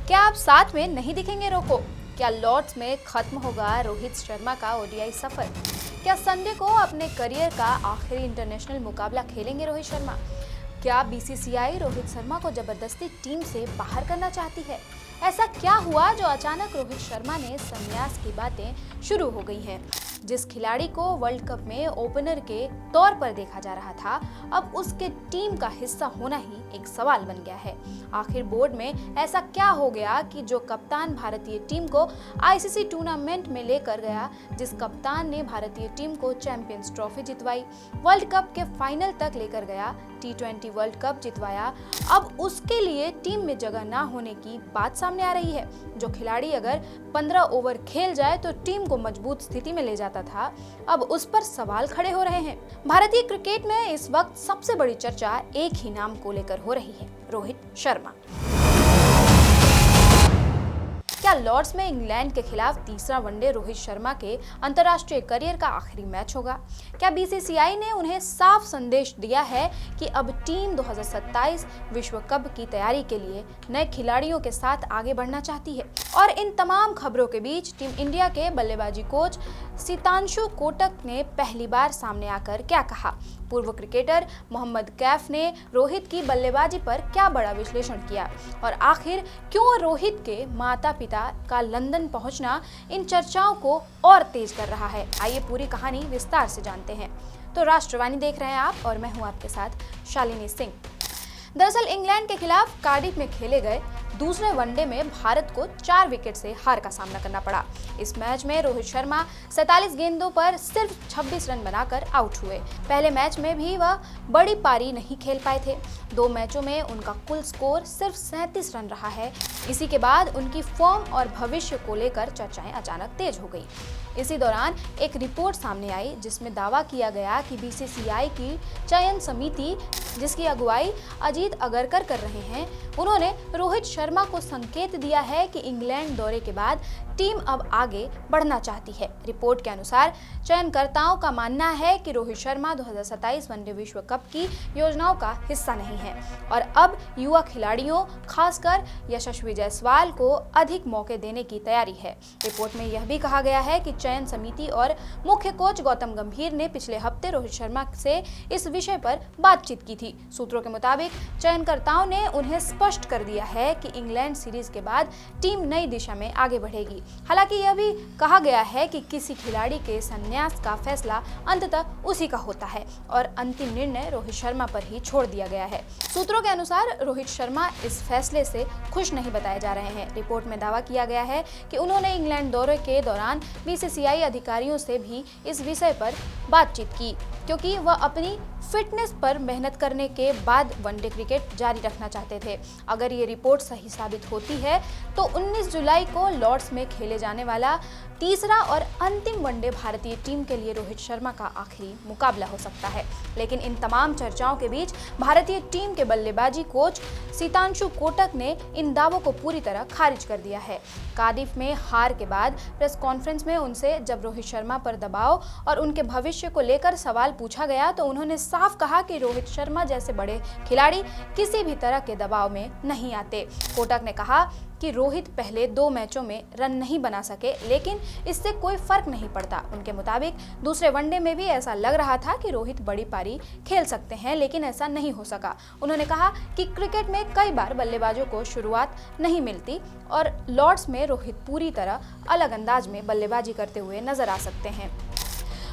क्या आप साथ में नहीं दिखेंगे रोको? क्या लॉर्ड्स में खत्म होगा रोहित शर्मा का ओडीआई सफर? क्या संडे को अपने करियर का आखिरी इंटरनेशनल मुकाबला खेलेंगे रोहित शर्मा? क्या बीसीसीआई रोहित शर्मा को जबरदस्ती टीम से बाहर करना चाहती है? ऐसा क्या हुआ जो अचानक रोहित शर्मा ने संन्यास की बातें शुरू हो गई हैं? जिस खिलाड़ी को वर्ल्ड कप में ओपनर के तौर पर देखा जा रहा था, अब उसके टीम का हिस्सा होना ही एक सवाल बन गया है। आखिर बोर्ड में ऐसा क्या हो गया कि जो कप्तान भारतीय टीम को आईसीसी टूर्नामेंट में लेकर गया, जिस कप्तान ने भारतीय टीम को चैंपियंस ट्रॉफी जितवाई, वर्ल्ड कप के फाइनल तक लेकर गया, T20 वर्ल्ड कप जितवाया, अब उसके लिए टीम में जगह ना होने की बात सामने आ रही है। जो खिलाड़ी अगर 15 ओवर खेल जाए तो टीम को मजबूत स्थिति में ले जाता था, अब उस पर सवाल खड़े हो रहे हैं। भारतीय क्रिकेट में इस वक्त सबसे बड़ी चर्चा एक ही नाम को लेकर हो रही है, रोहित शर्मा। क्या लॉर्ड्स में इंग्लैंड के खिलाफ तीसरा वनडे रोहित शर्मा के अंतर्राष्ट्रीय करियर का आखिरी मैच होगा? क्या बीसीसीआई ने उन्हें साफ संदेश दिया है कि अब टीम 2027 विश्व कप की तैयारी के लिए नए खिलाड़ियों के साथ आगे बढ़ना चाहती है? और इन तमाम खबरों के बीच टीम इंडिया के बल्लेबाजी कोच सितांशु कोटक ने पहली बार सामने आकर क्या कहा? पूर्व क्रिकेटर मोहम्मद कैफ ने रोहित की बल्लेबाजी पर क्या बड़ा विश्लेषण किया? और आखिर क्यों रोहित के माता पिता का लंदन पहुंचना इन चर्चाओं को और तेज कर रहा है? आइए पूरी कहानी विस्तार से जानते हैं। तो राष्ट्रवाणी देख रहे हैं आप और मैं हूं आपके साथ शालिनी सिंह। दरअसल इंग्लैंड के खिलाफ कार्डिफ में खेले गए दूसरे वनडे में भारत को 4 विकेट से हार का सामना करना पड़ा। इस मैच में रोहित शर्मा 47 गेंदों पर सिर्फ 26 रन बनाकर आउट हुए। पहले मैच में भी वह बड़ी पारी नहीं खेल पाए थे। 2 मैचों में उनका कुल स्कोर सिर्फ 37 रन रहा है। इसी के बाद उनकी फॉर्म और भविष्य को लेकर चर्चाएं अचानक तेज हो गई। इसी दौरान एक रिपोर्ट सामने आई जिसमें दावा किया गया कि बीसीसीआई की चयन समिति, जिसकी अगुवाई अजीत अगरकर कर रहे हैं, उन्होंने रोहित शर्मा को संकेत दिया है कि इंग्लैंड दौरे के बाद टीम अब आगे बढ़ना चाहती है। रिपोर्ट के अनुसार चयनकर्ताओं का मानना है कि रोहित शर्मा 2027 वनडे विश्व कप की योजनाओं का हिस्सा नहीं है और अब युवा खिलाड़ियों, खासकर यशस्वी जायसवाल को अधिक मौके देने की तैयारी है। रिपोर्ट में यह भी कहा गया है कि चयन समिति और मुख्य कोच गौतम गंभीर ने पिछले हफ्ते रोहित शर्मा से इस विषय पर बातचीत की थी। सूत्रों के मुताबिक चयनकर्ताओं ने उन्हें स्पष्ट कर दिया है कि इंग्लैंड सीरीज के बाद टीम नई दिशा में आगे बढ़ेगी। हालांकि यह भी कहा गया है कि किसी खिलाड़ी के संन्यास का फैसला अंततः उसी का होता है और अंतिम निर्णय रोहित शर्मा पर ही छोड़ दिया गया है। सूत्रों के अनुसार रोहित शर्मा इस फैसले से खुश नहीं बताए जा रहे हैं। रिपोर्ट में दावा किया गया है कि उन्होंने इंग्लैंड दौरे के दौरान बीसीसीआई अधिकारियों से भी इस विषय पर बातचीत की, क्योंकि वह अपनी फिटनेस पर मेहनत करने के बाद वनडे क्रिकेट जारी रखना चाहते थे। अगर ये रिपोर्ट सही साबित होती है तो 19 जुलाई को लॉर्ड्स में खेले जाने वाला तीसरा और अंतिम वनडे भारतीय टीम के लिए रोहित शर्मा का आखिरी मुकाबला हो सकता है। लेकिन इन तमाम चर्चाओं के बीच भारतीय टीम के बल्लेबाजी कोच सितांशु कोटक ने इन दावों को पूरी तरह खारिज कर दिया है। कार्डिफ में हार के बाद प्रेस कॉन्फ्रेंस में उनसे जब रोहित शर्मा पर दबाव और उनके भविष्य को लेकर सवाल पूछा गया तो उन्होंने साफ कहा कि रोहित शर्मा जैसे बड़े खिलाड़ी किसी भी तरह के दबाव में नहीं आते। कोटक ने कहा कि रोहित पहले 2 मैचों में रन नहीं बना सके, लेकिन इससे कोई फर्क नहीं पड़ता। उनके मुताबिक दूसरे वनडे में भी ऐसा लग रहा था कि रोहित बड़ी पारी खेल सकते हैं, लेकिन ऐसा नहीं हो सका। उन्होंने कहा कि क्रिकेट में कई बार बल्लेबाजों को शुरुआत नहीं मिलती और लॉर्ड्स में रोहित पूरी तरह अलग अंदाज में बल्लेबाजी करते हुए नजर आ सकते हैं।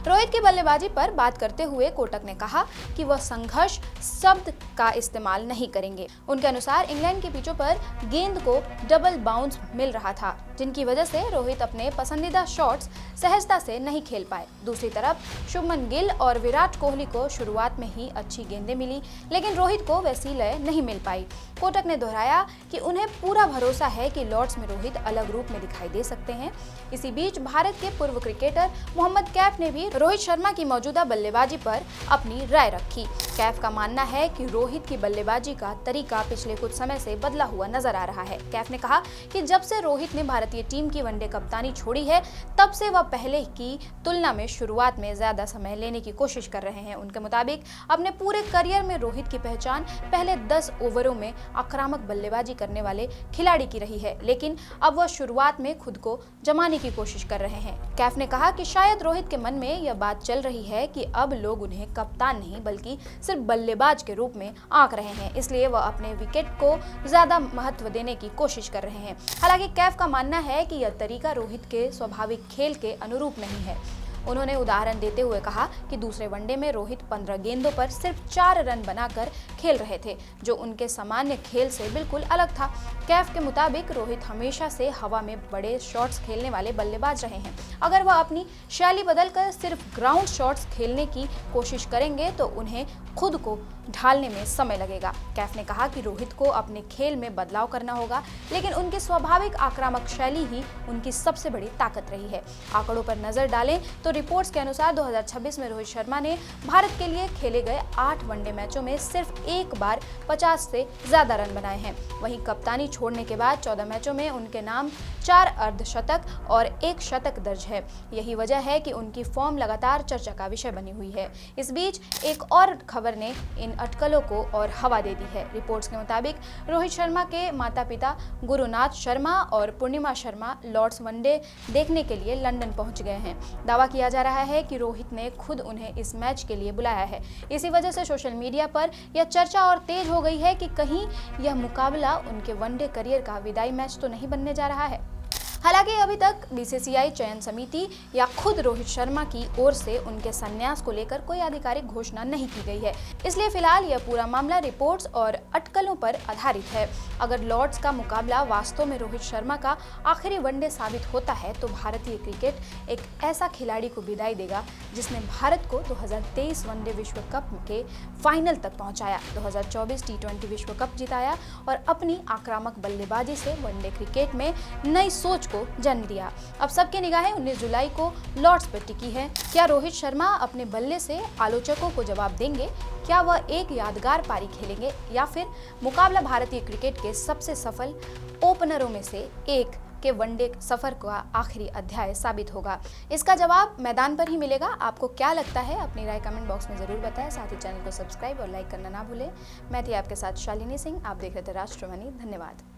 रोहित की बल्लेबाजी पर बात करते हुए कोटक ने कहा कि वह संघर्ष शब्द का इस्तेमाल नहीं करेंगे। उनके अनुसार इंग्लैंड की पिचों पर गेंद को डबल बाउंस मिल रहा था, जिनकी वजह से रोहित अपने पसंदीदा शॉट्स सहजता से नहीं खेल पाए। दूसरी तरफ शुभमन गिल और विराट कोहली को शुरुआत में ही अच्छी गेंदें मिली, लेकिन रोहित को वैसी लय नहीं मिल पाई। कोटक ने दोहराया कि उन्हें पूरा भरोसा है कि लॉर्ड्स में रोहित अलग रूप में दिखाई दे सकते हैं। इसी बीच भारत के पूर्व क्रिकेटर मोहम्मद कैफ ने भी रोहित शर्मा की मौजूदा बल्लेबाजी पर अपनी राय रखी। कैफ का मानना है कि रोहित की बल्लेबाजी का तरीका पिछले कुछ समय से बदला हुआ नजर आ रहा है। कैफ ने कहा कि जब से रोहित ने भारतीय टीम की वनडे कप्तानी छोड़ी है, तब से वह पहले की तुलना में शुरुआत में ज्यादा समय लेने की कोशिश कर रहे हैं। उनके मुताबिक अपने पूरे करियर में रोहित की पहचान पहले 10 ओवरों में आक्रामक बल्लेबाजी करने वाले खिलाड़ी की रही है, लेकिन अब वह शुरुआत में खुद को जमाने की कोशिश कर रहे हैं। कैफ ने कहा कि शायद रोहित के मन में यह बात चल रही है कि अब लोग उन्हें कप्तान नहीं बल्कि सिर्फ बल्लेबाज के रूप में आंक रहे हैं, इसलिए वह अपने विकेट को ज्यादा महत्व देने की कोशिश कर रहे हैं। हालांकि कैफ का मानना है कि यह तरीका रोहित के स्वाभाविक खेल के अनुरूप नहीं है। उन्होंने उदाहरण देते हुए कहा कि दूसरे वनडे में रोहित 15 गेंदों पर सिर्फ 4 रन बनाकर खेल रहे थे, जो उनके सामान्य खेल से बिल्कुल अलग था। कैफ के मुताबिक रोहित हमेशा से हवा में बड़े शॉट्स खेलने वाले बल्लेबाज रहे हैं। अगर वह अपनी शैली बदलकर सिर्फ ग्राउंड शॉट्स खेलने की कोशिश करेंगे तो उन्हें खुद को ढालने में समय लगेगा। कैफ ने कहा कि रोहित को अपने खेल में बदलाव करना होगा, लेकिन उनकी स्वाभाविक आक्रामक शैली ही उनकी सबसे बड़ी ताकत रही है। आंकड़ों पर नजर डालें तो रिपोर्ट्स के अनुसार 2026 में रोहित शर्मा ने भारत के लिए खेले गए 8 वनडे मैचों में सिर्फ एक बार 50 से ज्यादा रन बनाए हैं। वहीं कप्तानी छोड़ने के बाद 14 मैचों में उनके नाम 4 अर्धशतक और 1 शतक दर्ज है। यही वजह है कि उनकी फॉर्म लगातार चर्चा का विषय बनी हुई है। इस बीच एक और खबर ने इन अटकलों को और हवा दे दी है। रिपोर्ट्स के मुताबिक रोहित शर्मा के माता पिता गुरुनाथ शर्मा और पूर्णिमा शर्मा लॉर्ड्स वनडे देखने के लिए लंदन पहुंच गए हैं। दावा किया जा रहा है कि रोहित ने खुद उन्हें इस मैच के लिए बुलाया है। इसी वजह से सोशल मीडिया पर यह चर्चा और तेज हो गई है कि कहीं यह मुकाबला उनके वनडे करियर का विदाई मैच तो नहीं बनने जा रहा है। हालांकि अभी तक बीसीसीआई चयन समिति या खुद रोहित शर्मा की ओर से उनके संन्यास को लेकर कोई आधिकारिक घोषणा नहीं की गई है, इसलिए फिलहाल यह पूरा मामला रिपोर्ट्स और अटकलों पर आधारित है। अगर लॉर्ड्स का मुकाबला वास्तव में रोहित शर्मा का आखिरी वनडे साबित होता है तो भारतीय क्रिकेट एक ऐसा खिलाड़ी को विदाई देगा जिसने भारत को 2023 वनडे विश्व कप के फाइनल तक पहुंचाया, 2024 T20 विश्व कप जिताया और अपनी आक्रामक बल्लेबाजी से वनडे क्रिकेट में नई सोच को जन्म दिया। अब सबकी निगाहें 19 जुलाई को लॉर्ड्स पर टिकी है। क्या रोहित शर्मा अपने बल्ले से आलोचकों को जवाब देंगे? क्या वह एक यादगार पारी खेलेंगे या फिर मुकाबला भारतीय क्रिकेट के सबसे सफल ओपनरों में से एक के वनडे सफर का आखिरी अध्याय साबित होगा? इसका जवाब मैदान पर ही मिलेगा। आपको क्या लगता है? अपनी राय कमेंट बॉक्स में जरूर बताएं। साथ ही चैनल को सब्सक्राइब और लाइक करना ना भूलें। मैं थी आपके साथ शालिनी सिंह। आप देख रहे थे राष्ट्रवाणी। धन्यवाद।